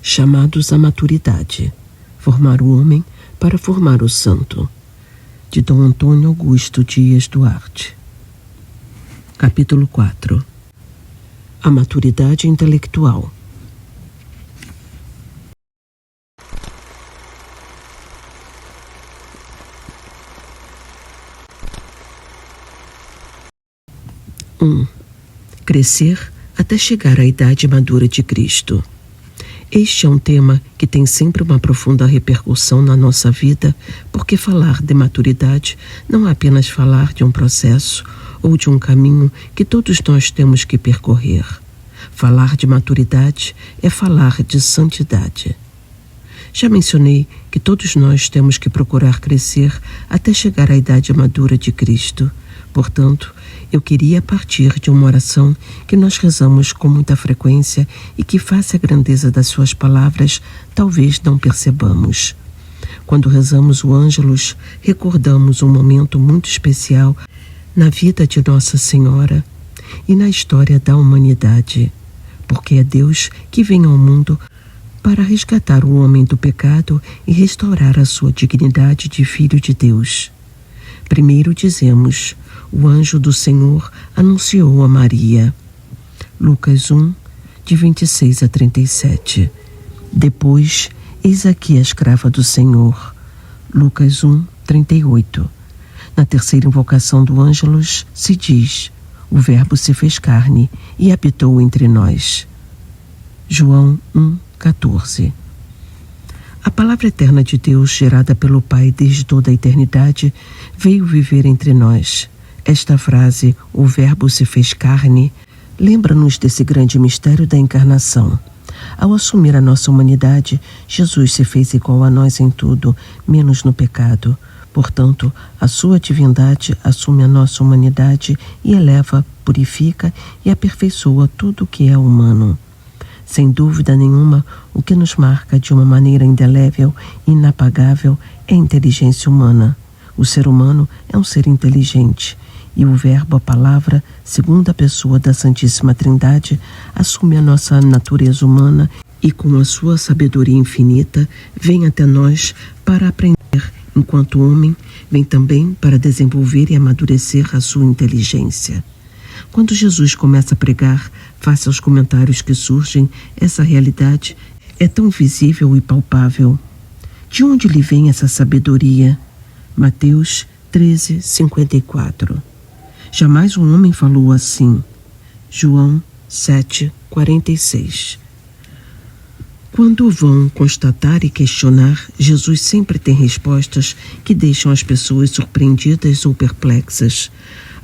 chamados à maturidade, formar o homem para formar o santo, de Dom Antônio Augusto Dias Duarte. Capítulo 4. A maturidade intelectual. Crescer até chegar à idade madura de Cristo. Este é um tema que tem sempre uma profunda repercussão na nossa vida, porque falar de maturidade não é apenas falar de um processo ou de um caminho que todos nós temos que percorrer. Falar de maturidade é falar de santidade. Já mencionei que todos nós temos que procurar crescer até chegar à idade madura de Cristo. Portanto, eu queria partir de uma oração que nós rezamos com muita frequência e que, face à grandeza das suas palavras, talvez não percebamos. Quando rezamos o Ângelus, recordamos um momento muito especial na vida de Nossa Senhora e na história da humanidade, porque é Deus que vem ao mundo para resgatar o homem do pecado e restaurar a sua dignidade de filho de Deus. Primeiro dizemos: o anjo do Senhor anunciou a Maria. Lucas 1, de 26 a 37. Depois, eis aqui a escrava do Senhor. Lucas 1, 38. Na terceira invocação do Ângelus se diz: o Verbo se fez carne e habitou entre nós. João 1, 14. A palavra eterna de Deus, gerada pelo Pai desde toda a eternidade, veio viver entre nós. Esta frase, o Verbo se fez carne, lembra-nos desse grande mistério da encarnação. Ao assumir a nossa humanidade, Jesus se fez igual a nós em tudo, menos no pecado. Portanto, a sua divindade assume a nossa humanidade e eleva, purifica e aperfeiçoa tudo o que é humano. Sem dúvida nenhuma, o que nos marca de uma maneira indelével e inapagável é a inteligência humana. O ser humano é um ser inteligente, e o Verbo, a Palavra, segunda pessoa da Santíssima Trindade, assume a nossa natureza humana e, com a sua sabedoria infinita, vem até nós para aprender. Enquanto homem, vem também para desenvolver e amadurecer a sua inteligência. Quando Jesus começa a pregar, face aos comentários que surgem, essa realidade é tão visível e palpável. De onde lhe vem essa sabedoria? Mateus 13, 54. Jamais um homem falou assim. João 7, 46. Quando vão constatar e questionar, Jesus sempre tem respostas que deixam as pessoas surpreendidas ou perplexas.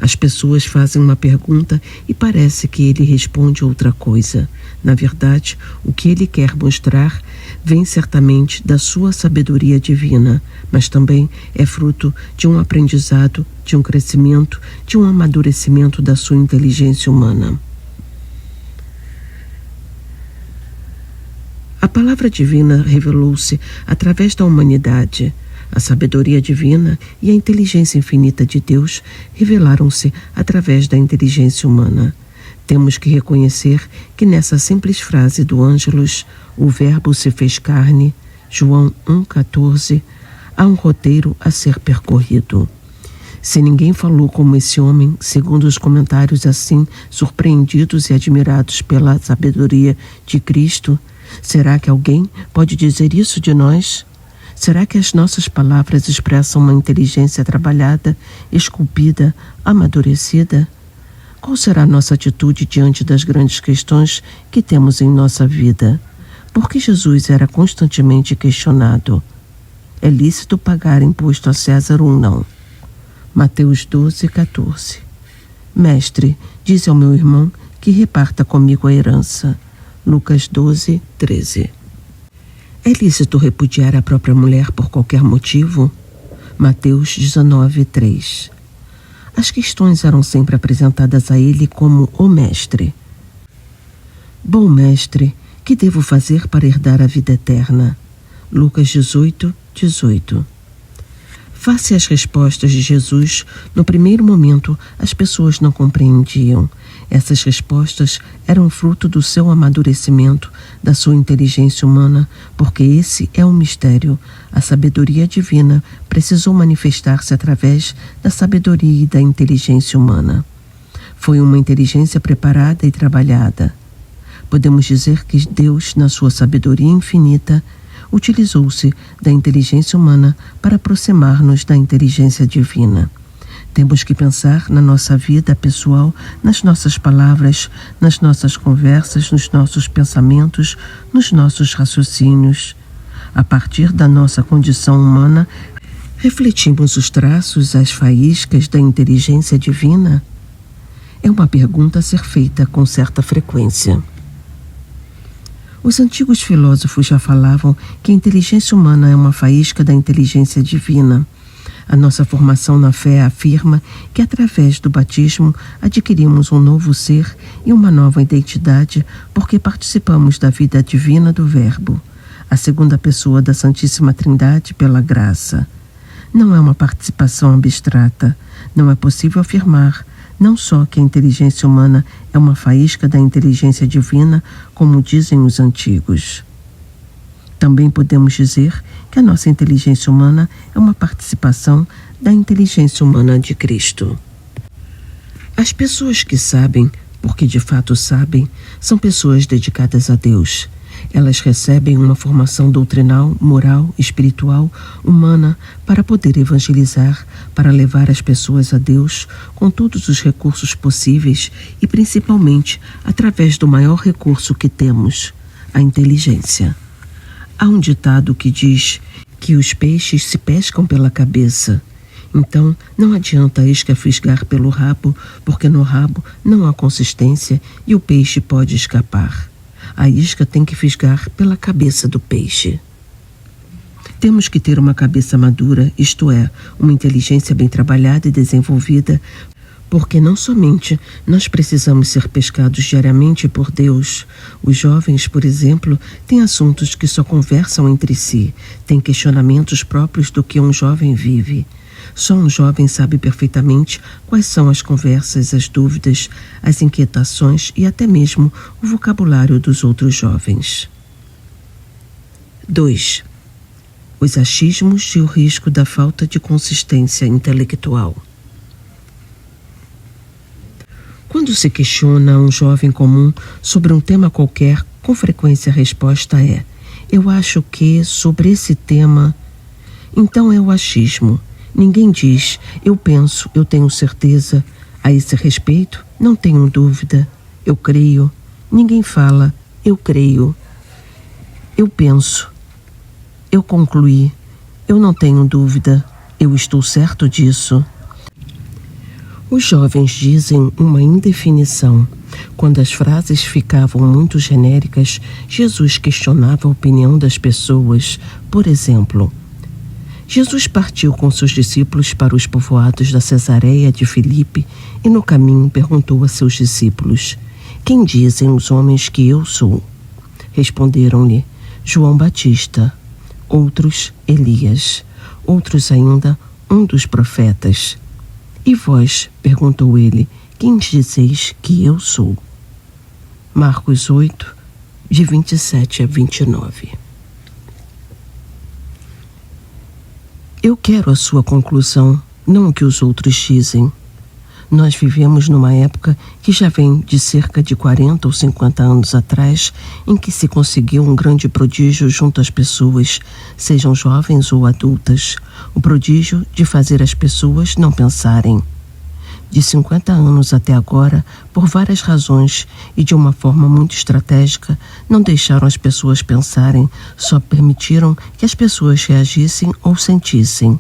As pessoas fazem uma pergunta e parece que ele responde outra coisa. Na verdade, o que ele quer mostrar vem certamente da sua sabedoria divina, mas também é fruto de um aprendizado, de um crescimento, de um amadurecimento da sua inteligência humana. A palavra divina revelou-se através da humanidade. A sabedoria divina e a inteligência infinita de Deus revelaram-se através da inteligência humana. Temos que reconhecer que nessa simples frase do Ângelus, o Verbo se fez carne, João 1,14, há um roteiro a ser percorrido. Se ninguém falou como esse homem, segundo os comentários assim surpreendidos e admirados pela sabedoria de Cristo, será que alguém pode dizer isso de nós? Será que as nossas palavras expressam uma inteligência trabalhada, esculpida, amadurecida? Qual será a nossa atitude diante das grandes questões que temos em nossa vida? Por que Jesus era constantemente questionado? É lícito pagar imposto a César ou não? Mateus 12, 14. Mestre, diz ao meu irmão que reparta comigo a herança. Lucas 12, 13. É lícito repudiar a própria mulher por qualquer motivo? Mateus 19, 3. As questões eram sempre apresentadas a ele como o mestre. Bom mestre, que devo fazer para herdar a vida eterna? Lucas 18, 18. Face às respostas de Jesus, no primeiro momento, as pessoas não compreendiam. Essas respostas eram fruto do seu amadurecimento, da sua inteligência humana, porque esse é o mistério. A sabedoria divina precisou manifestar-se através da sabedoria e da inteligência humana. Foi uma inteligência preparada e trabalhada. Podemos dizer que Deus, na sua sabedoria infinita, utilizou-se da inteligência humana para aproximar-nos da inteligência divina. Temos que pensar na nossa vida pessoal, nas nossas palavras, nas nossas conversas, nos nossos pensamentos, nos nossos raciocínios. A partir da nossa condição humana, refletimos os traços, as faíscas da inteligência divina? É uma pergunta a ser feita com certa frequência. Os antigos filósofos já falavam que a inteligência humana é uma faísca da inteligência divina. A nossa formação na fé afirma que, através do batismo, adquirimos um novo ser e uma nova identidade, porque participamos da vida divina do Verbo, a segunda pessoa da Santíssima Trindade pela graça. Não é uma participação abstrata. Não é possível afirmar não só que a inteligência humana é uma faísca da inteligência divina, como dizem os antigos. Também podemos dizer que a nossa inteligência humana é uma participação da inteligência humana de Cristo. As pessoas que sabem, porque de fato sabem, são pessoas dedicadas a Deus. Elas recebem uma formação doutrinal, moral, espiritual, humana, para poder evangelizar, para levar as pessoas a Deus com todos os recursos possíveis e principalmente através do maior recurso que temos, a inteligência. Há um ditado que diz que os peixes se pescam pela cabeça. Então, não adianta a isca fisgar pelo rabo, porque no rabo não há consistência e o peixe pode escapar. A isca tem que fisgar pela cabeça do peixe. Temos que ter uma cabeça madura, isto é, uma inteligência bem trabalhada e desenvolvida, porque não somente nós precisamos ser pescados diariamente por Deus. Os jovens, por exemplo, têm assuntos que só conversam entre si, têm questionamentos próprios do que um jovem vive. Só um jovem sabe perfeitamente quais são as conversas, as dúvidas, as inquietações e até mesmo o vocabulário dos outros jovens. 2. Os achismos e o risco da falta de consistência intelectual. Quando se questiona um jovem comum sobre um tema qualquer, com frequência a resposta é: eu acho que sobre esse tema. Então é o achismo. Ninguém diz, eu penso, eu tenho certeza. A esse respeito, não tenho dúvida. Eu creio. Ninguém fala, eu creio. Eu penso. Eu concluí. Eu não tenho dúvida. Eu estou certo disso. Os jovens dizem uma indefinição. Quando as frases ficavam muito genéricas, Jesus questionava a opinião das pessoas. Por exemplo, Jesus partiu com seus discípulos para os povoados da Cesareia de Filipe e no caminho perguntou a seus discípulos: quem dizem os homens que eu sou? Responderam-lhe: João Batista, outros Elias, outros ainda um dos profetas. E vós, perguntou ele, quem dizeis que eu sou? Marcos 8, de 27 a 29. Eu quero a sua conclusão, não o que os outros dizem. Nós vivemos numa época que já vem de cerca de 40 ou 50 anos atrás, em que se conseguiu um grande prodígio junto às pessoas, sejam jovens ou adultas, o prodígio de fazer as pessoas não pensarem. De 50 anos até agora, por várias razões e de uma forma muito estratégica, não deixaram as pessoas pensarem, só permitiram que as pessoas reagissem ou sentissem.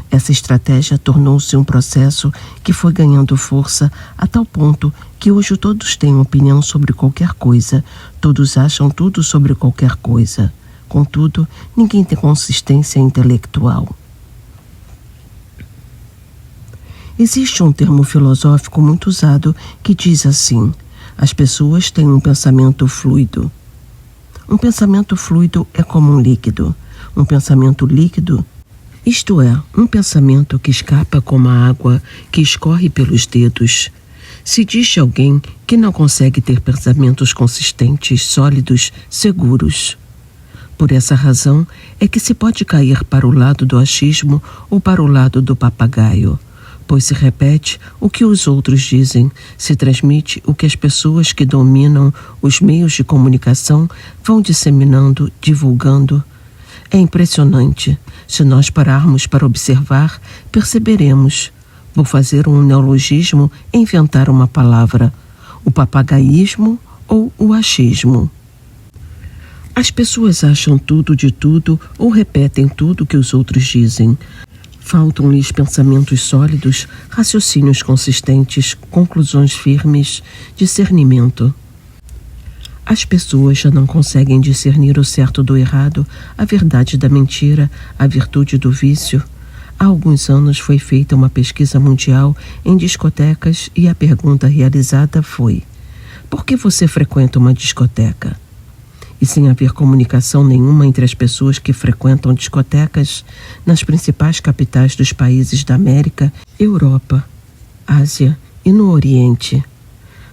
Essa estratégia tornou-se um processo que foi ganhando força a tal ponto que hoje todos têm opinião sobre qualquer coisa, todos acham tudo sobre qualquer coisa. Contudo, ninguém tem consistência intelectual. Existe um termo filosófico muito usado que diz assim: as pessoas têm um pensamento fluido. Um pensamento fluido é como um líquido. Um pensamento líquido Isto é, um pensamento que escapa como a água que escorre pelos dedos. Se diz de alguém que não consegue ter pensamentos consistentes, sólidos, seguros. Por essa razão é que se pode cair para o lado do achismo ou para o lado do papagaio, pois se repete o que os outros dizem, se transmite o que as pessoas que dominam os meios de comunicação vão disseminando, divulgando. É impressionante. Se nós pararmos para observar, perceberemos. Vou fazer um neologismo e inventar uma palavra: o papagaísmo ou o achismo. As pessoas acham tudo de tudo ou repetem tudo que os outros dizem. Faltam-lhes pensamentos sólidos, raciocínios consistentes, conclusões firmes, discernimento. As pessoas já não conseguem discernir o certo do errado, a verdade da mentira, a virtude do vício. Há alguns anos foi feita uma pesquisa mundial em discotecas e a pergunta realizada foi: por que você frequenta uma discoteca? E sem haver comunicação nenhuma entre as pessoas que frequentam discotecas nas principais capitais dos países da América, Europa, Ásia e no Oriente.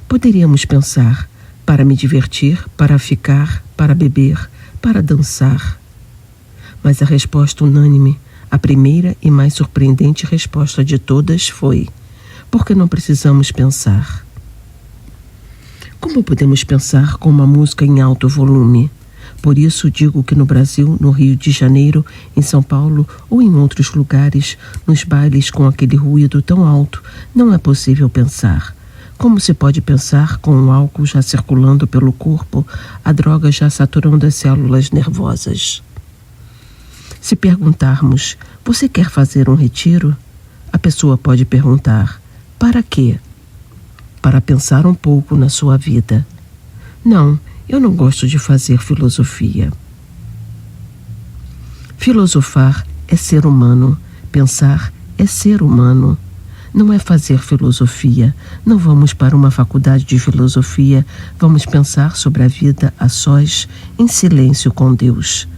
Poderíamos pensar: para me divertir, para ficar, para beber, para dançar. Mas a resposta unânime, a primeira e mais surpreendente resposta de todas foi: porque não precisamos pensar. Como podemos pensar com uma música em alto volume? Por isso digo que no Brasil, no Rio de Janeiro, em São Paulo ou em outros lugares, nos bailes com aquele ruído tão alto, não é possível pensar. Como se pode pensar com o álcool já circulando pelo corpo, a droga já saturando as células nervosas? Se perguntarmos: você quer fazer um retiro? A pessoa pode perguntar: para quê? Para pensar um pouco na sua vida. Não, eu não gosto de fazer filosofia. Filosofar é ser humano, pensar é ser humano. Não é fazer filosofia. Não vamos para uma faculdade de filosofia, vamos pensar sobre a vida a sós, em silêncio com Deus.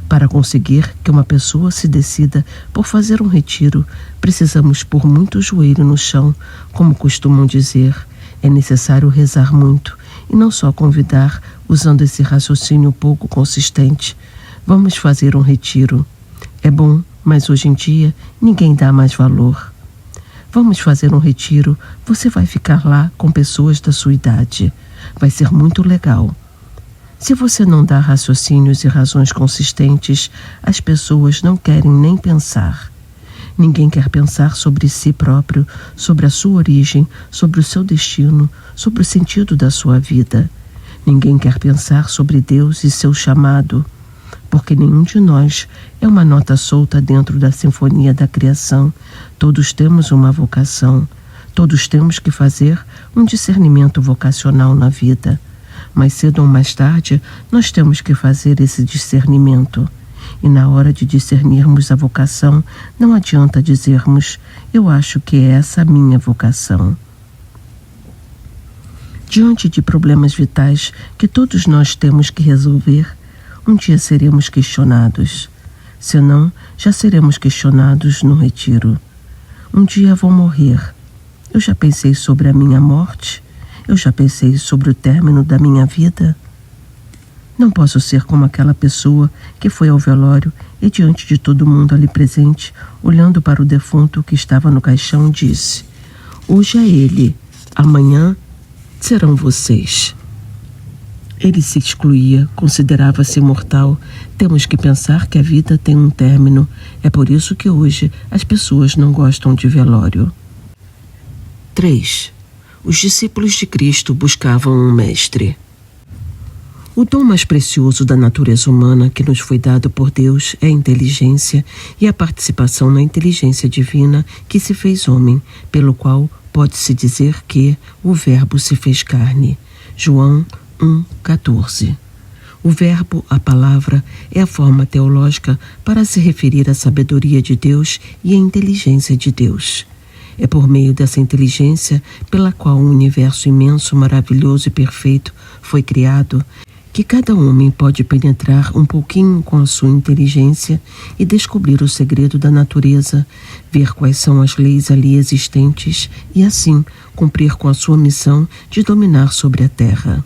Para conseguir que uma pessoa se decida por fazer um retiro, precisamos pôr muito joelho no chão, como costumam dizer. É necessário rezar muito e não só convidar, usando esse raciocínio pouco consistente. Vamos fazer um retiro. É bom, mas hoje em dia ninguém dá mais valor. Vamos fazer um retiro, você vai ficar lá com pessoas da sua idade. Vai ser muito legal. Se você não dá raciocínios e razões consistentes, as pessoas não querem nem pensar. Ninguém quer pensar sobre si próprio, sobre a sua origem, sobre o seu destino, sobre o sentido da sua vida. Ninguém quer pensar sobre Deus e seu chamado, porque nenhum de nós é uma nota solta dentro da sinfonia da criação. Todos temos uma vocação, todos temos que fazer um discernimento vocacional na vida. Mais cedo ou mais tarde, nós temos que fazer esse discernimento. E na hora de discernirmos a vocação, não adianta dizermos: eu acho que é essa a minha vocação. Diante de problemas vitais que todos nós temos que resolver, um dia seremos questionados. Senão, já seremos questionados no retiro. Um dia vou morrer. Eu já pensei sobre a minha morte? Eu já pensei sobre o término da minha vida? Não posso ser como aquela pessoa que foi ao velório e, diante de todo mundo ali presente, olhando para o defunto que estava no caixão, disse: hoje é ele, amanhã serão vocês. Ele se excluía, considerava-se mortal. Temos que pensar que a vida tem um término. É por isso que hoje as pessoas não gostam de velório. 3. Os discípulos de Cristo buscavam um mestre. O dom mais precioso da natureza humana que nos foi dado por Deus é a inteligência e a participação na inteligência divina que se fez homem, pelo qual pode-se dizer que o Verbo se fez carne. João 1,14. O verbo, a palavra, é a forma teológica para se referir à sabedoria de Deus e à inteligência de Deus. É por meio dessa inteligência pela qual um universo imenso, maravilhoso e perfeito foi criado, que cada homem pode penetrar um pouquinho com a sua inteligência e descobrir o segredo da natureza, ver quais são as leis ali existentes e, assim, cumprir com a sua missão de dominar sobre a terra.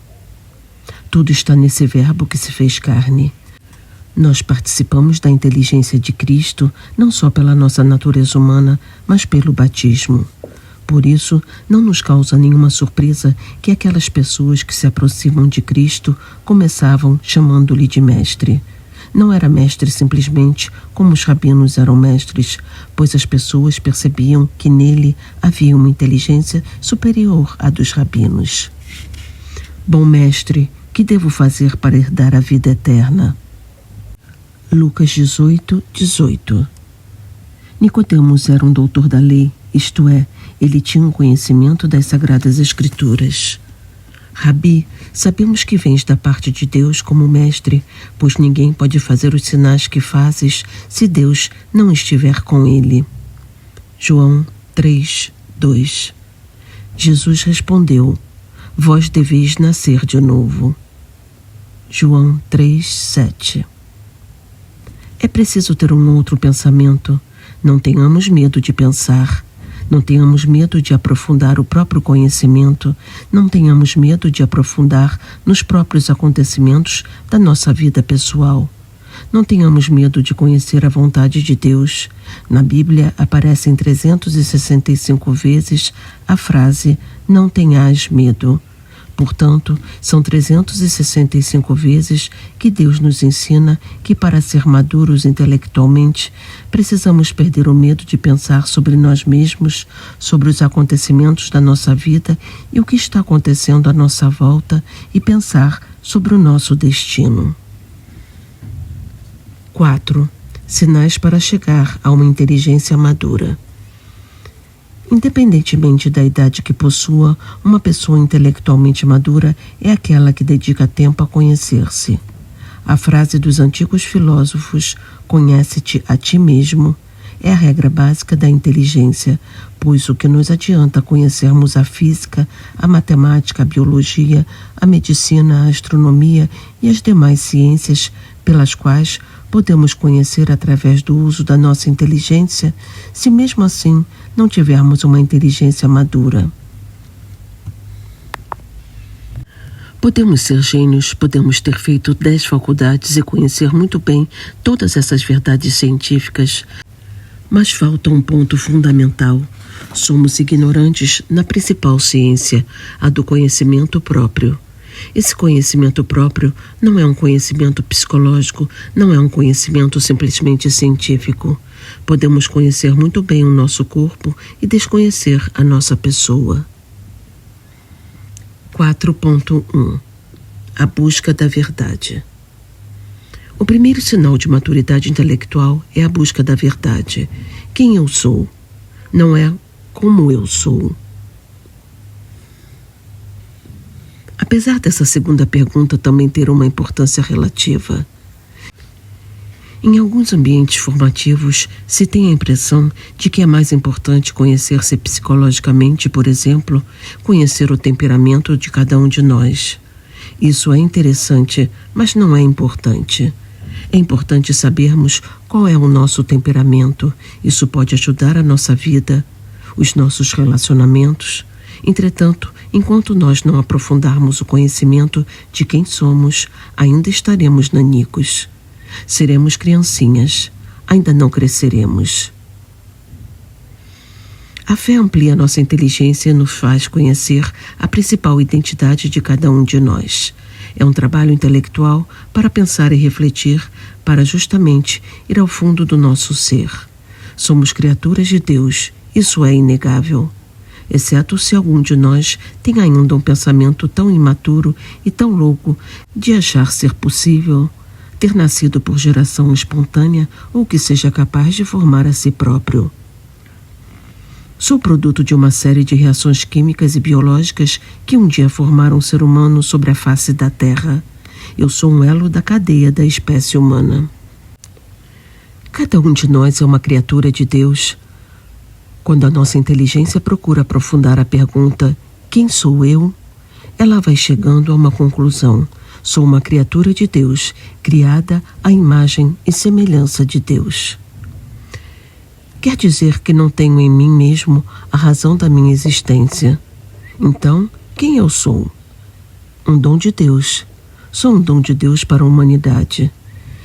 Tudo está nesse verbo que se fez carne. Nós participamos da inteligência de Cristo não só pela nossa natureza humana, mas pelo batismo. Por isso, não nos causa nenhuma surpresa que aquelas pessoas que se aproximam de Cristo começavam chamando-lhe de mestre. Não era mestre simplesmente como os rabinos eram mestres, pois as pessoas percebiam que nele havia uma inteligência superior à dos rabinos. Bom mestre, que devo fazer para herdar a vida eterna? Lucas 18:18. Nicodemos era um doutor da lei, isto é, ele tinha um conhecimento das Sagradas Escrituras. Rabi, sabemos que vens da parte de Deus como mestre, pois ninguém pode fazer os sinais que fazes se Deus não estiver com ele. João 3:2. Jesus respondeu: vós deveis nascer de novo. João 3:7. É preciso ter um outro pensamento. Não tenhamos medo de pensar. Não tenhamos medo de aprofundar o próprio conhecimento. Não tenhamos medo de aprofundar nos próprios acontecimentos da nossa vida pessoal. Não tenhamos medo de conhecer a vontade de Deus. Na Bíblia aparecem 365 vezes a frase não tenhais medo. Portanto, são 365 vezes que Deus nos ensina que para ser maduros intelectualmente, precisamos perder o medo de pensar sobre nós mesmos, sobre os acontecimentos da nossa vida e o que está acontecendo à nossa volta e pensar sobre o nosso destino. 4. Sinais para chegar a uma inteligência madura. Independentemente da idade que possua, uma pessoa intelectualmente madura é aquela que dedica tempo a conhecer-se. A frase dos antigos filósofos, conhece-te a ti mesmo, é a regra básica da inteligência, pois o que nos adianta conhecermos a física, a matemática, a biologia, a medicina, a astronomia e as demais ciências pelas quais podemos conhecer através do uso da nossa inteligência, se mesmo assim não tivermos uma inteligência madura. Podemos ser gênios, podemos ter feito 10 faculdades e conhecer muito bem todas essas verdades científicas, mas falta um ponto fundamental. Somos ignorantes na principal ciência, a do conhecimento próprio. Esse conhecimento próprio não é um conhecimento psicológico, não é um conhecimento simplesmente científico. Podemos conhecer muito bem o nosso corpo e desconhecer a nossa pessoa. 4.1. A busca da verdade. O primeiro sinal de maturidade intelectual é a busca da verdade. Quem eu sou? Não é como eu sou. Apesar dessa segunda pergunta também ter uma importância relativa, em alguns ambientes formativos se tem a impressão de que é mais importante conhecer-se psicologicamente, por exemplo, conhecer o temperamento de cada um de nós. Isso é interessante, mas não é importante. É importante sabermos qual é o nosso temperamento. Isso pode ajudar a nossa vida, os nossos relacionamentos. Entretanto, enquanto nós não aprofundarmos o conhecimento de quem somos, ainda estaremos nanicos. Seremos criancinhas, ainda não cresceremos. A fé amplia nossa inteligência e nos faz conhecer a principal identidade de cada um de nós. É um trabalho intelectual para pensar e refletir, para justamente ir ao fundo do nosso ser. Somos criaturas de Deus, isso é inegável. Exceto se algum de nós tem ainda um pensamento tão imaturo e tão louco de achar ser possível ter nascido por geração espontânea ou que seja capaz de formar a si próprio. Sou produto de uma série de reações químicas e biológicas que um dia formaram um ser humano sobre a face da Terra. Eu sou um elo da cadeia da espécie humana. Cada um de nós é uma criatura de Deus. Quando a nossa inteligência procura aprofundar a pergunta, quem sou eu? Ela vai chegando a uma conclusão. Sou uma criatura de Deus, criada à imagem e semelhança de Deus. Quer dizer que não tenho em mim mesmo a razão da minha existência. Então, quem eu sou? Um dom de Deus. Sou um dom de Deus para a humanidade.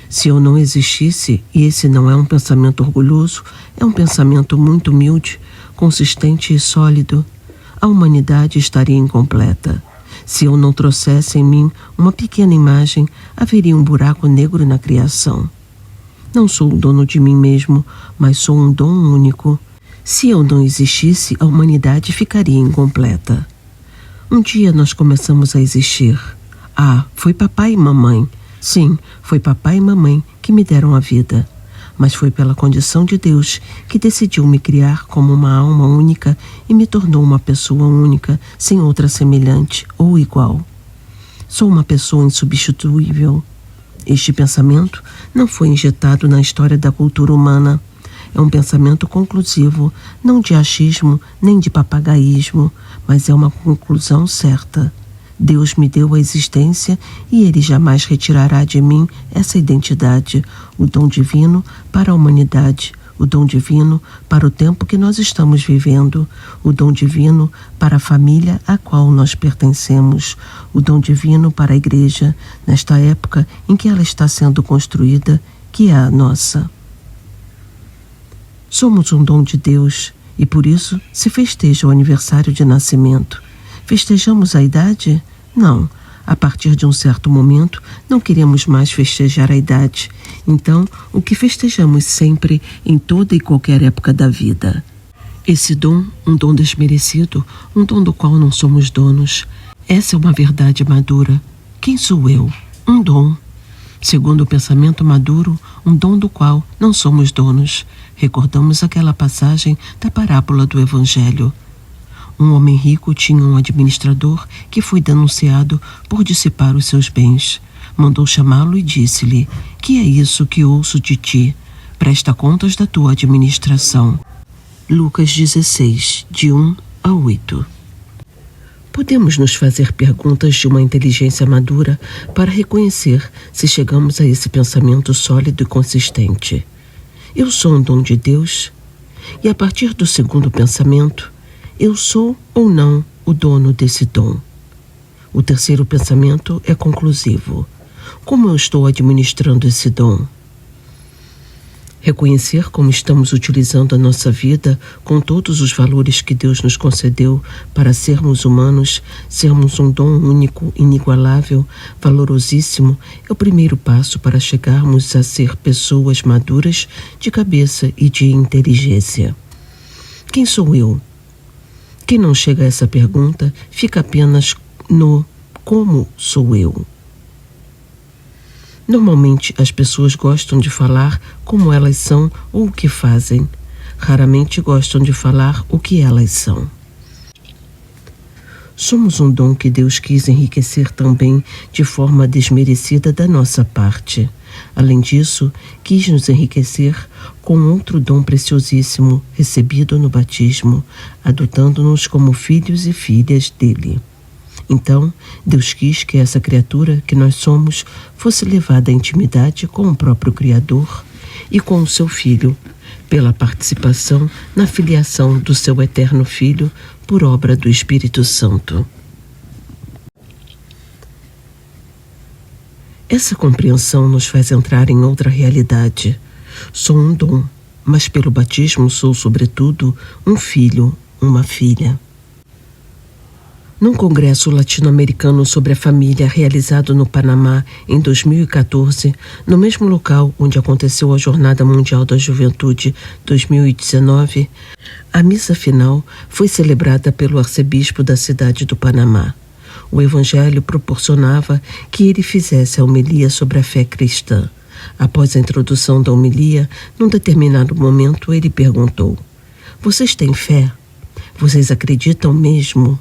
Se eu não existisse, e esse não é um pensamento orgulhoso, é um pensamento muito humilde, consistente e sólido, a humanidade estaria incompleta. Se eu não trouxesse em mim uma pequena imagem, haveria um buraco negro na criação. Não sou o dono de mim mesmo, mas sou um dom único. Se eu não existisse, a humanidade ficaria incompleta. Um dia nós começamos a existir. Foi papai e mamãe. Sim, foi papai e mamãe que me deram a vida. Mas foi pela condição de Deus que decidiu me criar como uma alma única e me tornou uma pessoa única, sem outra semelhante ou igual. Sou uma pessoa insubstituível. Este pensamento não foi injetado na história da cultura humana. É um pensamento conclusivo, não de achismo nem de papagaísmo, mas é uma conclusão certa. Deus me deu a existência e Ele jamais retirará de mim essa identidade, o dom divino para a humanidade, o dom divino para o tempo que nós estamos vivendo, o dom divino para a família à qual nós pertencemos, o dom divino para a igreja, nesta época em que ela está sendo construída, que é a nossa. Somos um dom de Deus e por isso se festeja o aniversário de nascimento. Festejamos a idade? Não. A partir de um certo momento, não queremos mais festejar a idade. Então, o que festejamos sempre, em toda e qualquer época da vida? Esse dom, um dom desmerecido, um dom do qual não somos donos. Essa é uma verdade madura. Quem sou eu? Um dom. Segundo o pensamento maduro, um dom do qual não somos donos. Recordamos aquela passagem da parábola do Evangelho. Um homem rico tinha um administrador que foi denunciado por dissipar os seus bens. Mandou chamá-lo e disse-lhe: "Que é isso que ouço de ti? Presta contas da tua administração." Lucas 16, de 1 a 8. Podemos nos fazer perguntas de uma inteligência madura para reconhecer se chegamos a esse pensamento sólido e consistente. Eu sou um dom de Deus? E a partir do segundo pensamento, eu sou ou não o dono desse dom? O terceiro pensamento é conclusivo. Como eu estou administrando esse dom? Reconhecer como estamos utilizando a nossa vida com todos os valores que Deus nos concedeu para sermos humanos, sermos um dom único, inigualável, valorosíssimo, é o primeiro passo para chegarmos a ser pessoas maduras de cabeça e de inteligência. Quem sou eu? Quem não chega a essa pergunta fica apenas no como sou eu. Normalmente as pessoas gostam de falar como elas são ou o que fazem. Raramente gostam de falar o que elas são. Somos um dom que Deus quis enriquecer também de forma desmerecida da nossa parte. Além disso, quis nos enriquecer com outro dom preciosíssimo recebido no batismo, adotando-nos como filhos e filhas dele. Então, Deus quis que essa criatura que nós somos fosse levada à intimidade com o próprio Criador e com o seu Filho, pela participação na filiação do seu eterno Filho por obra do Espírito Santo. Essa compreensão nos faz entrar em outra realidade. Sou um dom, mas pelo batismo sou, sobretudo, um filho, uma filha. Num congresso latino-americano sobre a família realizado no Panamá em 2014, no mesmo local onde aconteceu a Jornada Mundial da Juventude 2019, a missa final foi celebrada pelo arcebispo da cidade do Panamá. O evangelho proporcionava que ele fizesse a homilia sobre a fé cristã. Após a introdução da homilia, num determinado momento ele perguntou: "Vocês têm fé? Vocês acreditam mesmo?"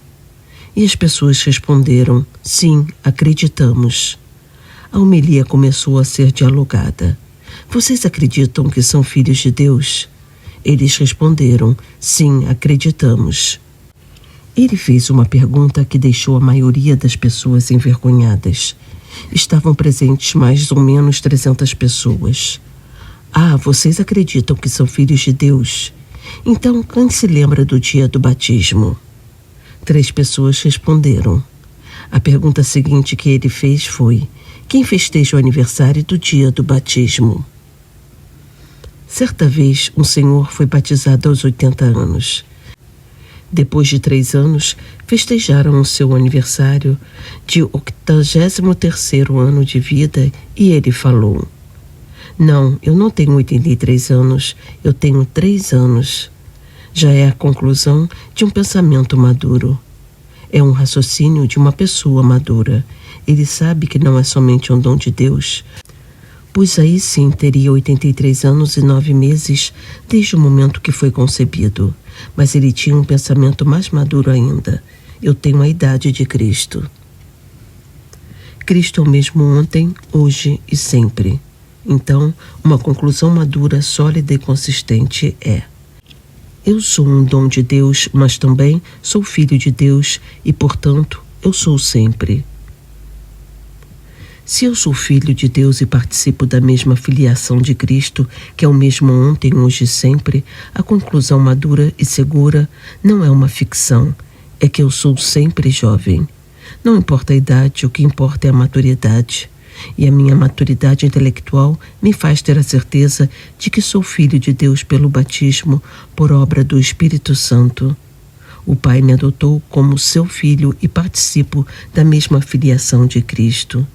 E as pessoas responderam: "Sim, acreditamos." A homilia começou a ser dialogada. "Vocês acreditam que são filhos de Deus?" Eles responderam: "Sim, acreditamos." Ele fez uma pergunta que deixou a maioria das pessoas envergonhadas. Estavam presentes mais ou menos 300 pessoas. Ah, vocês acreditam que são filhos de Deus? Então, quem se lembra do dia do batismo? 3 pessoas responderam. A pergunta seguinte que ele fez foi: quem festeja o aniversário do dia do batismo? Certa vez, um senhor foi batizado aos 80 anos. Depois de 3 anos, festejaram o seu aniversário de 83º ano de vida e ele falou: não, eu não tenho 83 anos, eu tenho 3 anos. Já é a conclusão de um pensamento maduro. É um raciocínio de uma pessoa madura. Ele sabe que não é somente um dom de Deus, pois aí sim teria 83 anos e 9 meses desde o momento que foi concebido. Mas ele tinha um pensamento mais maduro ainda. Eu tenho a idade de Cristo. Cristo é o mesmo ontem, hoje e sempre. Então, uma conclusão madura, sólida e consistente é: eu sou um dom de Deus, mas também sou filho de Deus e, portanto, eu sou sempre. Se eu sou filho de Deus e participo da mesma filiação de Cristo, que é o mesmo ontem, hoje e sempre, a conclusão madura e segura não é uma ficção, é que eu sou sempre jovem. Não importa a idade, o que importa é a maturidade. E a minha maturidade intelectual me faz ter a certeza de que sou filho de Deus pelo batismo, por obra do Espírito Santo. O Pai me adotou como seu filho e participo da mesma filiação de Cristo.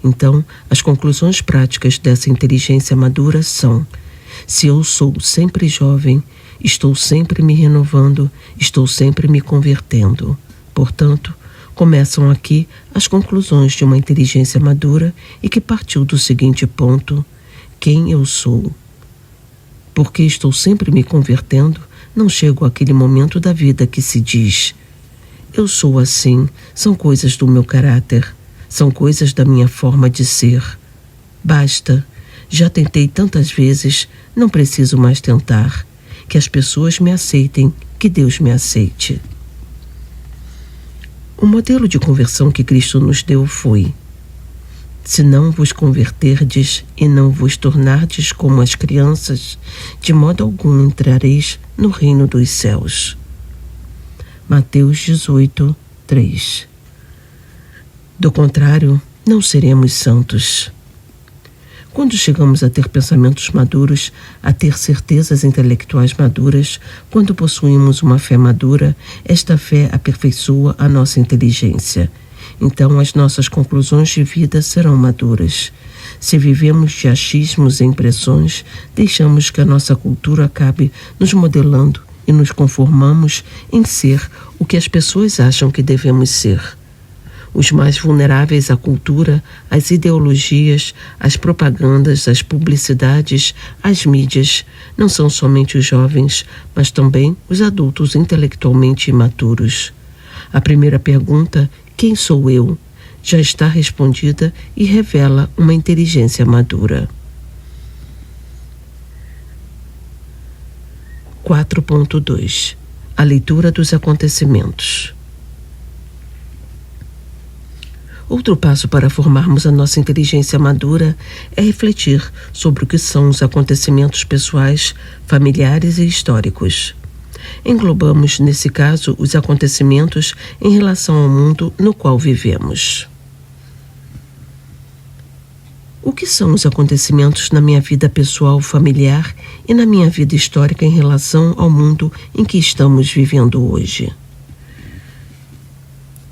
Então, as conclusões práticas dessa inteligência madura são: se eu sou sempre jovem, estou sempre me renovando, estou sempre me convertendo. Portanto, começam aqui as conclusões de uma inteligência madura e que partiu do seguinte ponto: quem eu sou. Porque estou sempre me convertendo, não chego àquele momento da vida que se diz: eu sou assim, são coisas do meu caráter. São coisas da minha forma de ser. Basta. Já tentei tantas vezes, não preciso mais tentar. Que as pessoas me aceitem, que Deus me aceite. O modelo de conversão que Cristo nos deu foi: se não vos converterdes e não vos tornardes como as crianças, de modo algum entrareis no reino dos céus. Mateus 18, 3. Do contrário, não seremos santos. Quando chegamos a ter pensamentos maduros, a ter certezas intelectuais maduras, quando possuímos uma fé madura, esta fé aperfeiçoa a nossa inteligência. Então as nossas conclusões de vida serão maduras. Se vivemos de achismos e impressões, deixamos que a nossa cultura acabe nos modelando e nos conformamos em ser o que as pessoas acham que devemos ser. Os mais vulneráveis à cultura, às ideologias, às propagandas, às publicidades, às mídias, não são somente os jovens, mas também os adultos intelectualmente imaturos. A primeira pergunta, quem sou eu, já está respondida e revela uma inteligência madura. 4.2. A leitura dos acontecimentos. Outro passo para formarmos a nossa inteligência madura é refletir sobre o que são os acontecimentos pessoais, familiares e históricos. Englobamos, nesse caso, os acontecimentos em relação ao mundo no qual vivemos. O que são os acontecimentos na minha vida pessoal, familiar e na minha vida histórica em relação ao mundo em que estamos vivendo hoje?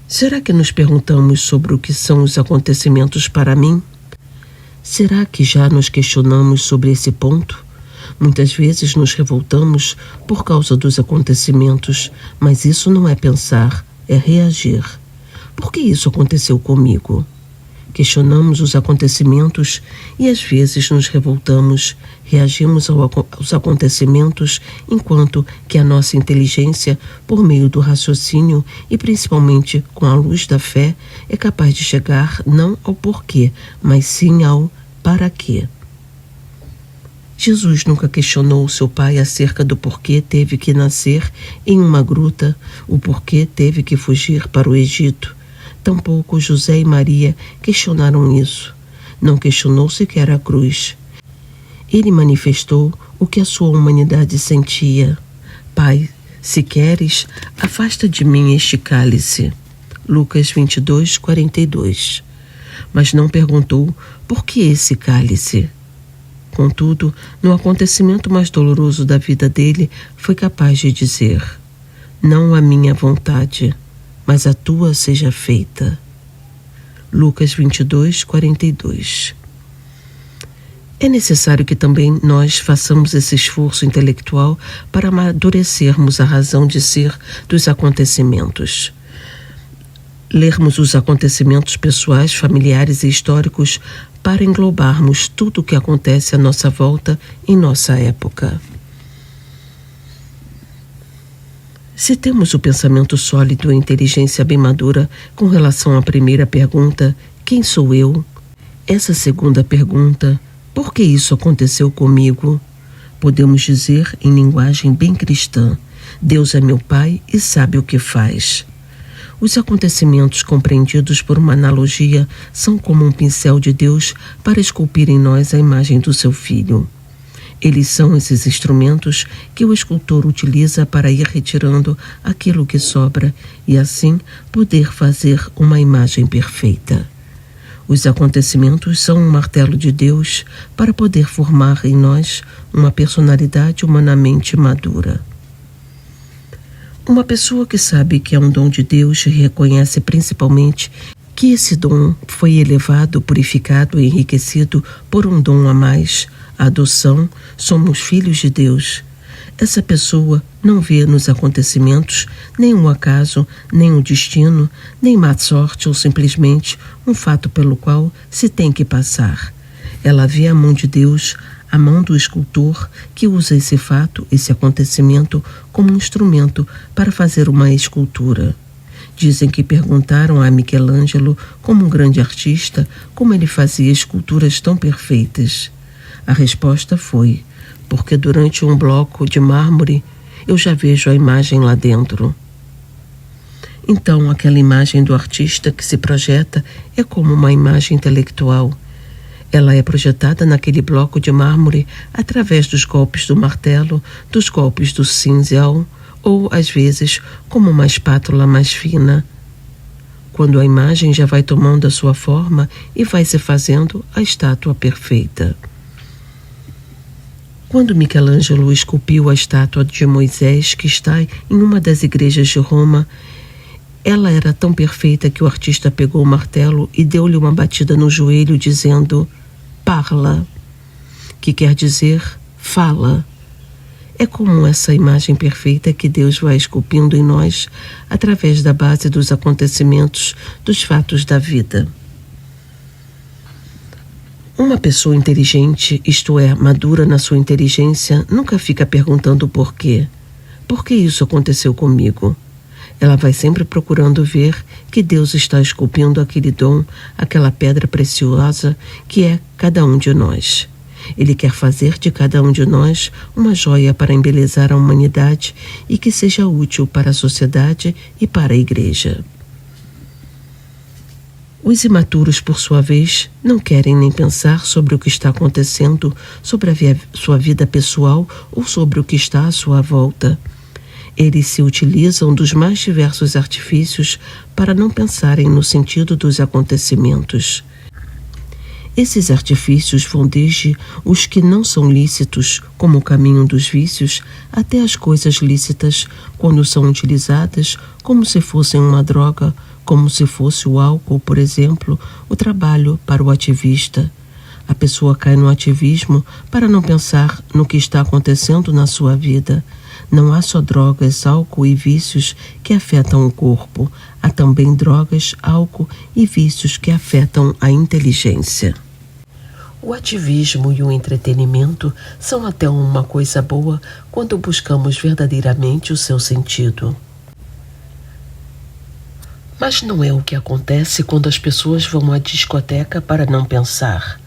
Será que nos perguntamos sobre o que são os acontecimentos para mim? Será que já nos questionamos sobre esse ponto? Muitas vezes nos revoltamos por causa dos acontecimentos, mas isso não é pensar, é reagir. Por que isso aconteceu comigo? Questionamos os acontecimentos e às vezes nos revoltamos, reagimos aos acontecimentos, enquanto que a nossa inteligência, por meio do raciocínio e principalmente com a luz da fé, é capaz de chegar não ao porquê, mas sim ao para quê. Jesus nunca questionou seu pai acerca do porquê teve que nascer em uma gruta, o porquê teve que fugir para o Egito. Tampouco José e Maria questionaram isso. Não questionou sequer a cruz. Ele manifestou o que a sua humanidade sentia. Pai, se queres, afasta de mim este cálice. Lucas 22, 42. Mas não perguntou por que esse cálice. Contudo, no acontecimento mais doloroso da vida dele, foi capaz de dizer: não a minha vontade, mas a tua seja feita. Lucas 22, 42. É necessário que também nós façamos esse esforço intelectual para amadurecermos a razão de ser dos acontecimentos. Lermos os acontecimentos pessoais, familiares e históricos para englobarmos tudo o que acontece à nossa volta em nossa época. Se temos o pensamento sólido e a inteligência bem madura com relação à primeira pergunta, quem sou eu? Essa segunda pergunta, por que isso aconteceu comigo? Podemos dizer em linguagem bem cristã: Deus é meu Pai e sabe o que faz. Os acontecimentos compreendidos por uma analogia são como um pincel de Deus para esculpir em nós a imagem do seu Filho. Eles são esses instrumentos que o escultor utiliza para ir retirando aquilo que sobra e assim poder fazer uma imagem perfeita. Os acontecimentos são um martelo de Deus para poder formar em nós uma personalidade humanamente madura. Uma pessoa que sabe que é um dom de Deus reconhece principalmente que esse dom foi elevado, purificado e enriquecido por um dom a mais, a adoção, somos filhos de Deus. Essa pessoa não vê nos acontecimentos nem um acaso, nem um destino, nem má sorte ou simplesmente um fato pelo qual se tem que passar. Ela vê a mão de Deus, a mão do escultor que usa esse fato, esse acontecimento, como um instrumento para fazer uma escultura. Dizem que perguntaram a Michelangelo, como um grande artista, como ele fazia esculturas tão perfeitas. A resposta foi: porque durante um bloco de mármore eu já vejo a imagem lá dentro. Então, aquela imagem do artista que se projeta é como uma imagem intelectual. Ela é projetada naquele bloco de mármore através dos golpes do martelo, dos golpes do cinzel, ou, às vezes, como uma espátula mais fina. Quando a imagem já vai tomando a sua forma e vai se fazendo a estátua perfeita. Quando Michelangelo esculpiu a estátua de Moisés, que está em uma das igrejas de Roma, ela era tão perfeita que o artista pegou o martelo e deu-lhe uma batida no joelho, dizendo: parla, que quer dizer fala. É como essa imagem perfeita que Deus vai esculpindo em nós através da base dos acontecimentos, dos fatos da vida. Uma pessoa inteligente, isto é, madura na sua inteligência, nunca fica perguntando por quê. Por que isso aconteceu comigo? Ela vai sempre procurando ver que Deus está esculpindo aquele dom, aquela pedra preciosa que é cada um de nós. Ele quer fazer de cada um de nós uma joia para embelezar a humanidade e que seja útil para a sociedade e para a igreja. Os imaturos, por sua vez, não querem nem pensar sobre o que está acontecendo, sobre a sua vida pessoal ou sobre o que está à sua volta. Eles se utilizam dos mais diversos artifícios para não pensarem no sentido dos acontecimentos. Esses artifícios vão desde os que não são lícitos, como o caminho dos vícios, até as coisas lícitas, quando são utilizadas como se fossem uma droga, como se fosse o álcool, por exemplo, o trabalho para o ativista. A pessoa cai no ativismo para não pensar no que está acontecendo na sua vida. Não há só drogas, álcool e vícios que afetam o corpo. Há também drogas, álcool e vícios que afetam a inteligência. O ativismo e o entretenimento são até uma coisa boa quando buscamos verdadeiramente o seu sentido. Mas não é o que acontece quando as pessoas vão à discoteca para não pensar.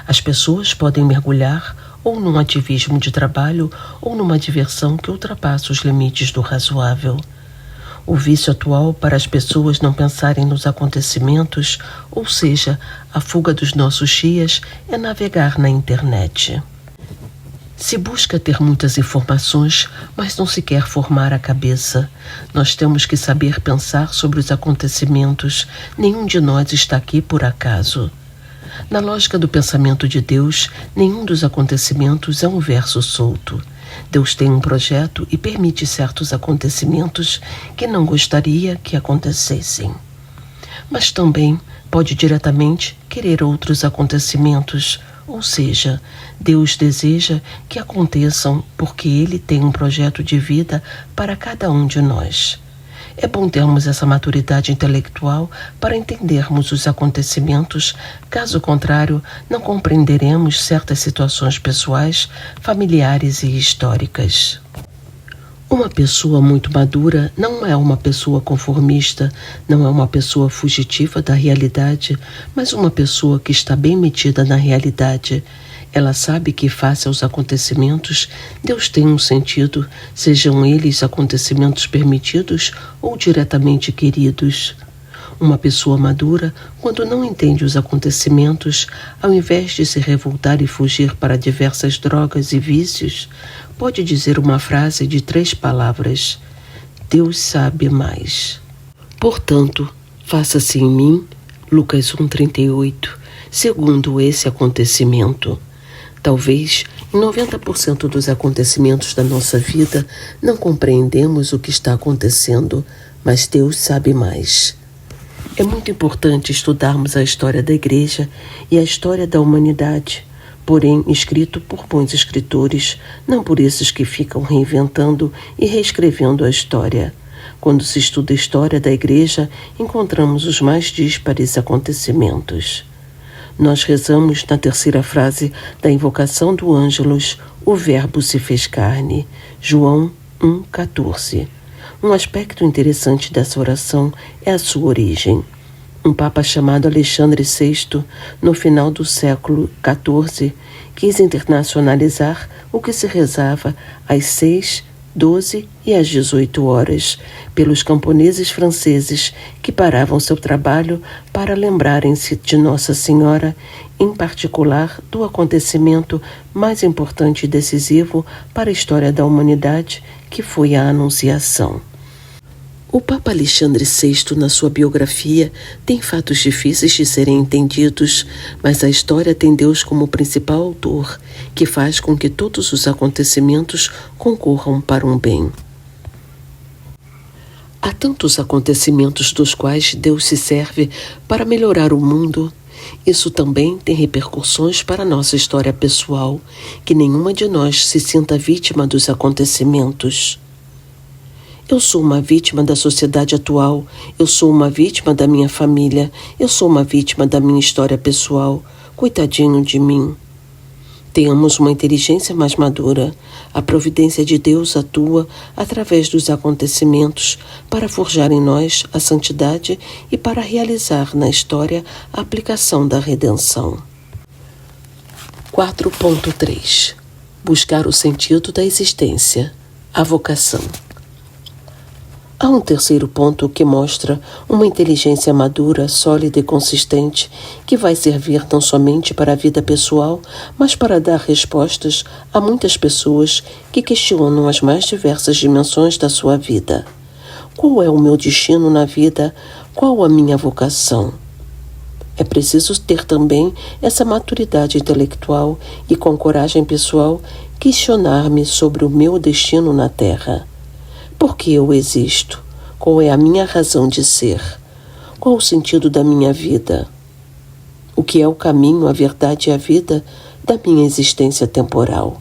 As pessoas podem mergulhar ou num ativismo de trabalho ou numa diversão que ultrapassa os limites do razoável. O vício atual para as pessoas não pensarem nos acontecimentos, ou seja, a fuga dos nossos dias, é navegar na internet. Se busca ter muitas informações, mas não se quer formar a cabeça. Nós temos que saber pensar sobre os acontecimentos. Nenhum de nós está aqui por acaso. Na lógica do pensamento de Deus, nenhum dos acontecimentos é um verso solto. Deus tem um projeto e permite certos acontecimentos que não gostaria que acontecessem. Mas também pode diretamente querer outros acontecimentos, ou seja, Deus deseja que aconteçam porque Ele tem um projeto de vida para cada um de nós. É bom termos essa maturidade intelectual para entendermos os acontecimentos, caso contrário, não compreenderemos certas situações pessoais, familiares e históricas. Uma pessoa muito madura não é uma pessoa conformista, não é uma pessoa fugitiva da realidade, mas uma pessoa que está bem metida na realidade. Ela sabe que, face aos acontecimentos, Deus tem um sentido, sejam eles acontecimentos permitidos ou diretamente queridos. Uma pessoa madura, quando não entende os acontecimentos, ao invés de se revoltar e fugir para diversas drogas e vícios, pode dizer uma frase de 3 palavras: Deus sabe mais. Portanto, faça-se em mim, Lucas 1,38, segundo esse acontecimento. Talvez, em 90% dos acontecimentos da nossa vida, não compreendemos o que está acontecendo, mas Deus sabe mais. É muito importante estudarmos a história da Igreja e a história da humanidade, porém escrito por bons escritores, não por esses que ficam reinventando e reescrevendo a história. Quando se estuda a história da Igreja, encontramos os mais díspares acontecimentos. Nós rezamos na terceira frase da invocação do Ângelus, o Verbo se fez carne, João 1,14. Um aspecto interessante dessa oração é a sua origem. Um papa chamado Alexandre VI, no final do século XIV, quis internacionalizar o que se rezava às 6, 12 e às 18 horas, pelos camponeses franceses que paravam seu trabalho para lembrarem-se de Nossa Senhora, em particular do acontecimento mais importante e decisivo para a história da humanidade, que foi a Anunciação. O Papa Alexandre VI, na sua biografia, tem fatos difíceis de serem entendidos, mas a história tem Deus como principal autor, que faz com que todos os acontecimentos concorram para um bem. Há tantos acontecimentos dos quais Deus se serve para melhorar o mundo. Isso também tem repercussões para a nossa história pessoal, que nenhuma de nós se sinta vítima dos acontecimentos. Eu sou uma vítima da sociedade atual, eu sou uma vítima da minha família, eu sou uma vítima da minha história pessoal. Coitadinho de mim. Tenhamos uma inteligência mais madura. A providência de Deus atua através dos acontecimentos para forjar em nós a santidade e para realizar na história a aplicação da redenção. 4.3. Buscar o sentido da existência, a vocação. Há um terceiro ponto que mostra uma inteligência madura, sólida e consistente que vai servir não somente para a vida pessoal, mas para dar respostas a muitas pessoas que questionam as mais diversas dimensões da sua vida. Qual é o meu destino na vida? Qual a minha vocação? É preciso ter também essa maturidade intelectual e com coragem pessoal questionar-me sobre o meu destino na Terra. Por que eu existo? Qual é a minha razão de ser? Qual o sentido da minha vida? O que é o caminho, a verdade e a vida da minha existência temporal?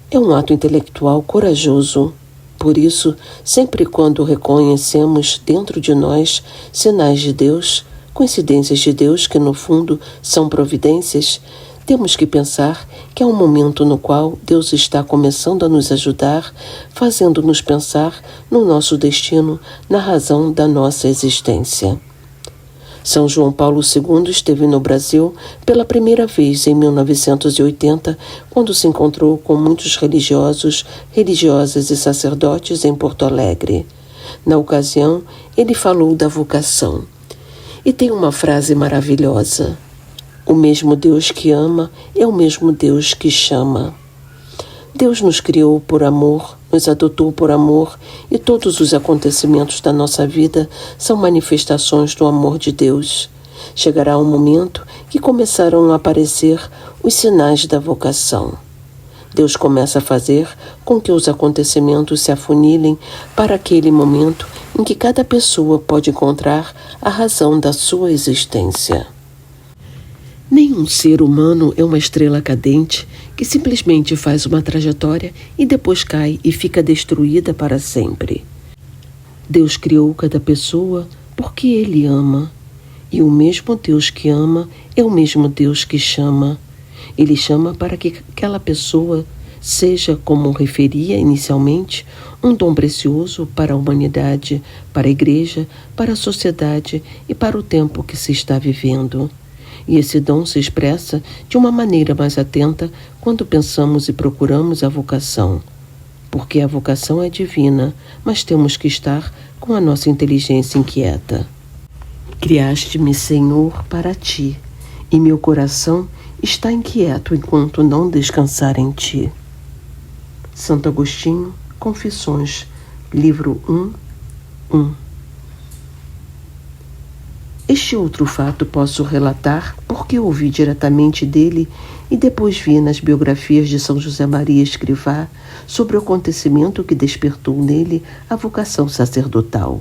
É um ato intelectual corajoso. Por isso, sempre quando reconhecemos dentro de nós sinais de Deus, coincidências de Deus que no fundo são providências, temos que pensar que é um momento no qual Deus está começando a nos ajudar, fazendo-nos pensar no nosso destino, na razão da nossa existência. São João Paulo II esteve no Brasil pela primeira vez em 1980, quando se encontrou com muitos religiosos, religiosas e sacerdotes em Porto Alegre. Na ocasião, ele falou da vocação. E tem uma frase maravilhosa: o mesmo Deus que ama é o mesmo Deus que chama. Deus nos criou por amor, nos adotou por amor, e todos os acontecimentos da nossa vida são manifestações do amor de Deus. Chegará um momento que começarão a aparecer os sinais da vocação. Deus começa a fazer com que os acontecimentos se afunilem para aquele momento em que cada pessoa pode encontrar a razão da sua existência. Nenhum ser humano é uma estrela cadente que simplesmente faz uma trajetória e depois cai e fica destruída para sempre. Deus criou cada pessoa porque Ele ama. E o mesmo Deus que ama é o mesmo Deus que chama. Ele chama para que aquela pessoa seja, como referia inicialmente, um dom precioso para a humanidade, para a igreja, para a sociedade e para o tempo que se está vivendo. E esse dom se expressa de uma maneira mais atenta quando pensamos e procuramos a vocação. Porque a vocação é divina, mas temos que estar com a nossa inteligência inquieta. Criaste-me, Senhor, para ti, e meu coração está inquieto enquanto não descansar em ti. Santo Agostinho, Confissões, livro 1. Este outro fato posso relatar porque ouvi diretamente dele e depois vi nas biografias de São José Maria Escrivá sobre o acontecimento que despertou nele a vocação sacerdotal.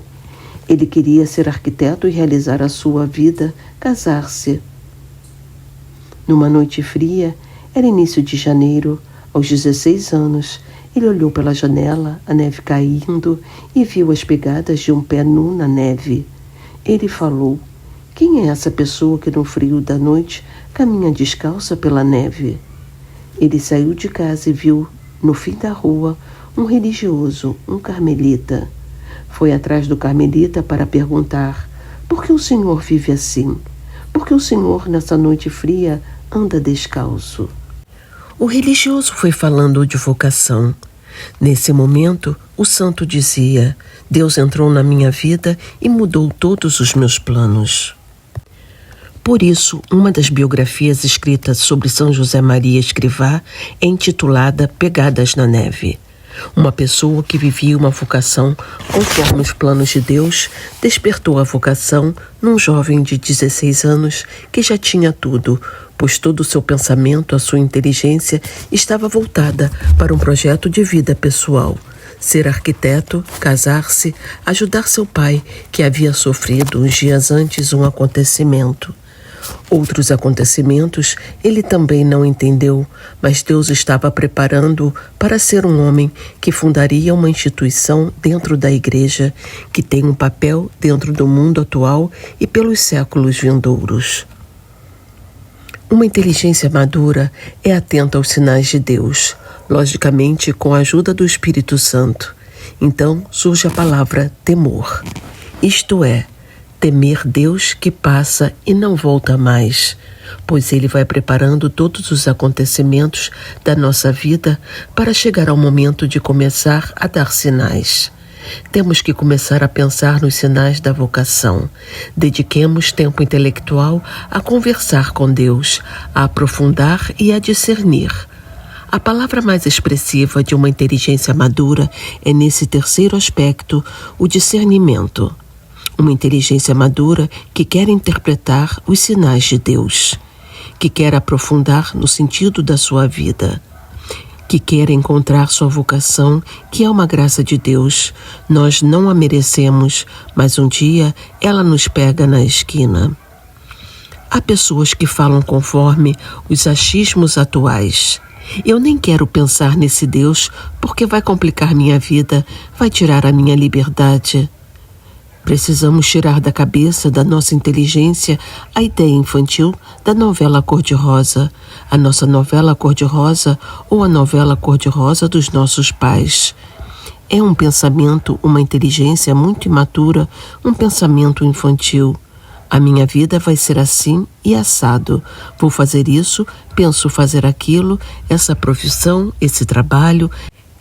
Ele queria ser arquiteto e realizar a sua vida, casar-se. Numa noite fria, era início de janeiro, aos 16 anos, ele olhou pela janela, a neve caindo, e viu as pegadas de um pé nu na neve. Ele falou: quem é essa pessoa que no frio da noite caminha descalça pela neve? Ele saiu de casa e viu, no fim da rua, um religioso, um carmelita. Foi atrás do carmelita para perguntar: por que o senhor vive assim? Por que o senhor, nessa noite fria, anda descalço? O religioso foi falando de vocação. Nesse momento, o santo dizia: Deus entrou na minha vida e mudou todos os meus planos. Por isso, uma das biografias escritas sobre São José Maria Escrivá é intitulada Pegadas na Neve. Uma pessoa que vivia uma vocação conforme os planos de Deus despertou a vocação num jovem de 16 anos que já tinha tudo, pois todo o seu pensamento, a sua inteligência estava voltada para um projeto de vida pessoal. Ser arquiteto, casar-se, ajudar seu pai, que havia sofrido uns dias antes um acontecimento. Outros acontecimentos ele também não entendeu, mas Deus estava preparando-o para ser um homem que fundaria uma instituição dentro da igreja, que tem um papel dentro do mundo atual e pelos séculos vindouros. Uma inteligência madura é atenta aos sinais de Deus, logicamente com a ajuda do Espírito Santo. Então surge a palavra temor, isto é, temer Deus que passa e não volta mais, pois Ele vai preparando todos os acontecimentos da nossa vida para chegar ao momento de começar a dar sinais. Temos que começar a pensar nos sinais da vocação. Dediquemos tempo intelectual a conversar com Deus, a aprofundar e a discernir. A palavra mais expressiva de uma inteligência madura é nesse terceiro aspecto, o discernimento. Uma inteligência madura que quer interpretar os sinais de Deus, que quer aprofundar no sentido da sua vida, que quer encontrar sua vocação, que é uma graça de Deus. Nós não a merecemos, mas um dia ela nos pega na esquina. Há pessoas que falam conforme os achismos atuais. Eu nem quero pensar nesse Deus porque vai complicar minha vida, vai tirar a minha liberdade. Precisamos tirar da cabeça, da nossa inteligência, a ideia infantil da novela cor-de-rosa, a nossa novela cor-de-rosa ou a novela cor-de-rosa dos nossos pais. É um pensamento, uma inteligência muito imatura, um pensamento infantil. A minha vida vai ser assim e assado. Vou fazer isso, penso fazer aquilo, essa profissão, esse trabalho,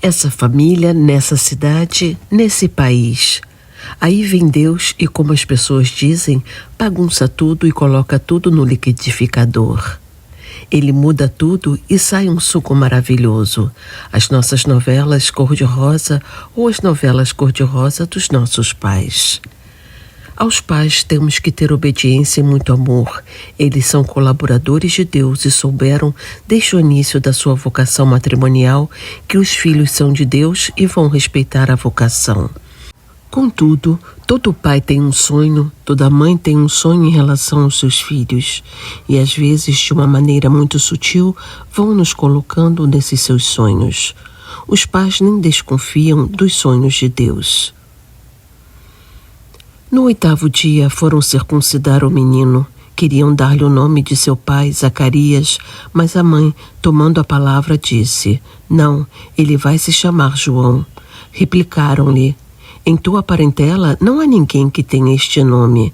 essa família, nessa cidade, nesse país. Aí vem Deus e, como as pessoas dizem, bagunça tudo e coloca tudo no liquidificador. Ele muda tudo e sai um suco maravilhoso. As nossas novelas cor-de-rosa ou as novelas cor-de-rosa dos nossos pais. Aos pais temos que ter obediência e muito amor. Eles são colaboradores de Deus e souberam, desde o início da sua vocação matrimonial, que os filhos são de Deus e vão respeitar a vocação. Contudo, todo pai tem um sonho, toda mãe tem um sonho em relação aos seus filhos. E às vezes, de uma maneira muito sutil, vão nos colocando nesses seus sonhos. Os pais nem desconfiam dos sonhos de Deus. No 8º dia foram circuncidar o menino. Queriam dar-lhe o nome de seu pai, Zacarias, mas a mãe, tomando a palavra, disse: "Não, ele vai se chamar João." Replicaram-lhe: "Em tua parentela não há ninguém que tenha este nome."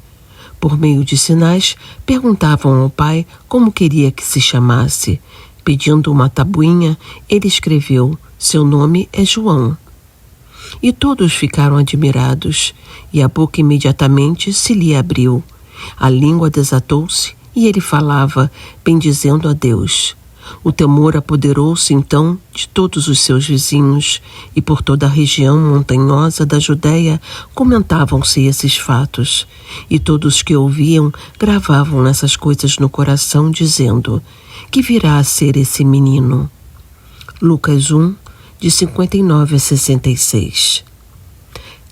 Por meio de sinais, perguntavam ao pai como queria que se chamasse. Pedindo uma tabuinha, ele escreveu: "Seu nome é João." E todos ficaram admirados, e a boca imediatamente se lhe abriu. A língua desatou-se, e ele falava, bendizendo a Deus. O temor apoderou-se então de todos os seus vizinhos, e por toda a região montanhosa da Judéia comentavam-se esses fatos. E todos que ouviam gravavam essas coisas no coração, dizendo: "Que virá a ser esse menino?" Lucas 1, de 59 a 66.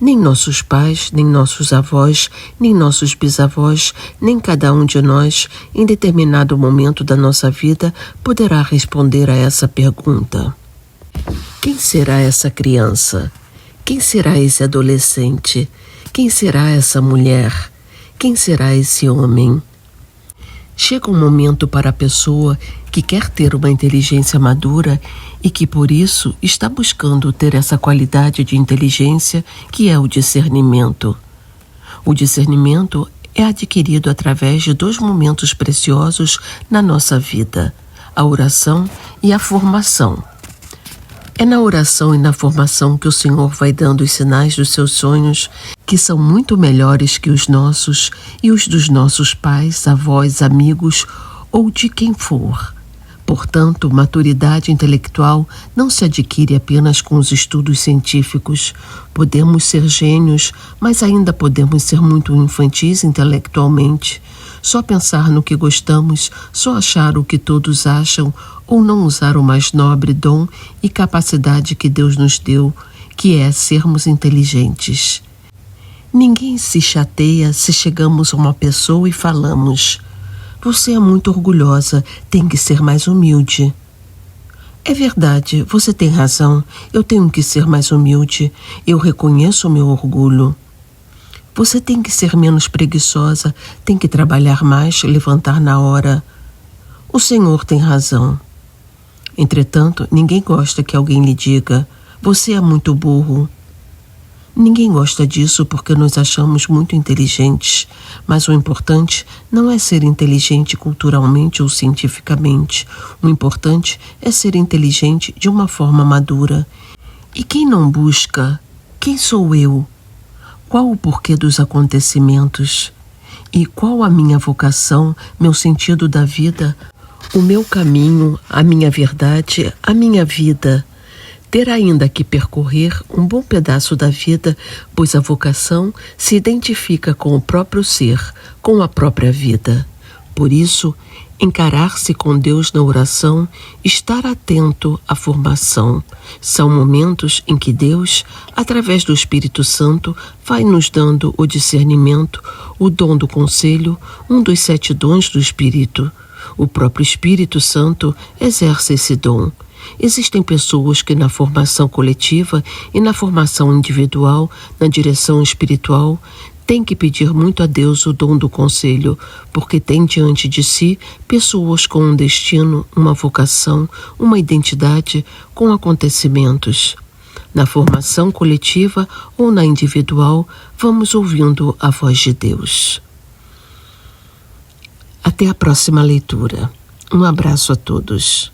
Nem nossos pais, nem nossos avós, nem nossos bisavós, nem cada um de nós, em determinado momento da nossa vida, poderá responder a essa pergunta. Quem será essa criança? Quem será esse adolescente? Quem será essa mulher? Quem será esse homem? Chega um momento para a pessoa que quer ter uma inteligência madura e que, por isso, está buscando ter essa qualidade de inteligência que é o discernimento. O discernimento é adquirido através de 2 momentos preciosos na nossa vida: a oração e a formação. É na oração e na formação que o Senhor vai dando os sinais dos seus sonhos, que são muito melhores que os nossos e os dos nossos pais, avós, amigos ou de quem for. Portanto, maturidade intelectual não se adquire apenas com os estudos científicos. Podemos ser gênios, mas ainda podemos ser muito infantis intelectualmente. Só pensar no que gostamos, só achar o que todos acham, ou não usar o mais nobre dom e capacidade que Deus nos deu, que é sermos inteligentes. Ninguém se chateia se chegamos a uma pessoa e falamos: "Você é muito orgulhosa, tem que ser mais humilde." É verdade, você tem razão, eu tenho que ser mais humilde, eu reconheço o meu orgulho. Você tem que ser menos preguiçosa, tem que trabalhar mais, levantar na hora. O Senhor tem razão. Entretanto, ninguém gosta que alguém lhe diga: "Você é muito burro." Ninguém gosta disso porque nos achamos muito inteligentes, mas o importante não é ser inteligente culturalmente ou cientificamente. O importante é ser inteligente de uma forma madura. E quem não busca? Quem sou eu? Qual o porquê dos acontecimentos? E qual a minha vocação, meu sentido da vida, o meu caminho, a minha verdade, a minha vida? Ter ainda que percorrer um bom pedaço da vida, pois a vocação se identifica com o próprio ser, com a própria vida. Por isso, encarar-se com Deus na oração, estar atento à formação. São momentos em que Deus, através do Espírito Santo, vai nos dando o discernimento, o dom do conselho, um dos 7 dons do Espírito. O próprio Espírito Santo exerce esse dom. Existem pessoas que na formação coletiva e na formação individual, na direção espiritual, têm que pedir muito a Deus o dom do conselho, porque tem diante de si pessoas com um destino, uma vocação, uma identidade, com acontecimentos. Na formação coletiva ou na individual, vamos ouvindo a voz de Deus. Até a próxima leitura. Um abraço a todos.